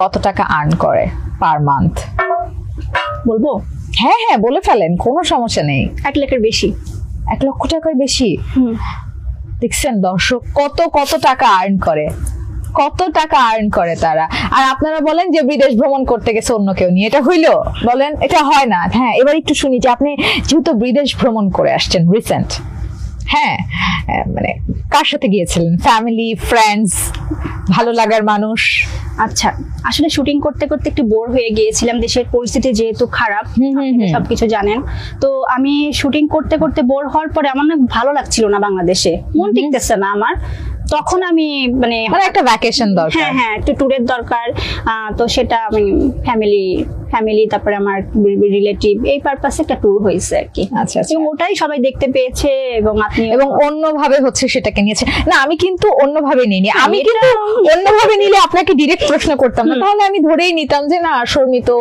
কত টাকা আর্ন করে পার মান্থ? বলবো? হ্যাঁ হ্যাঁ বলে ফেলেন, কোনো সমস্যা নেই। 1 লাখের বেশি। 1 লক্ষ টাকার বেশি? দেখছেন দর্শক কত কত টাকা আর্ন করে, কত টাকা আর্ন করে তারা। আর আপনারা বলেন যে বিদেশ ভ্রমণ করতে গেছে অন্য কেউ নিয়ে, এটা হইলো? বলেন এটা হয় না। হ্যাঁ এবার একটু শুনি যে আপনি যেহেতু বিদেশ ভ্রমণ করে আসছেন রিসেন্ট, হ্যাঁ মানে কার সাথে গিয়েছিলেন? ফ্যামিলি, ফ্রেন্ডস, ভালো লাগার মানুষ? আচ্ছা, আসলে শুটিং করতে করতে একটু বোর হয়ে গিয়েছিলাম, দেশের পরিস্থিতি যেহেতু খারাপ, সবকিছু জানেন। তো আমি শুটিং করতে করতে বোর হওয়ার পরে আমার না ভালো লাগছিল না বাংলাদেশে, মন টিকতেছে না আমার। তখন আমি মানে একটা ভ্যাকেশন দরকার। হ্যাঁ হ্যাঁ, একটু ট্যুরের দরকার। তো সেটা আমি ফ্যামিলি তারপরে আমার রিলেটিভ এই পারপাসে একটা ট্যুর হয়েছে আর কি। আচ্ছা আচ্ছা, ওটাই সবাই দেখতে পেয়েছে এবং আপনি এবং অন্যভাবে হচ্ছে সেটাকে নিয়েছে। না আমি কিন্তু অন্যভাবে নিইনি, আমি কিন্তু অন্যভাবে নিলে আপনাকে ডিরেক্ট প্রশ্ন করতাম না, তাহলে আমি ধরেই নিতাম যে না শর্মি তো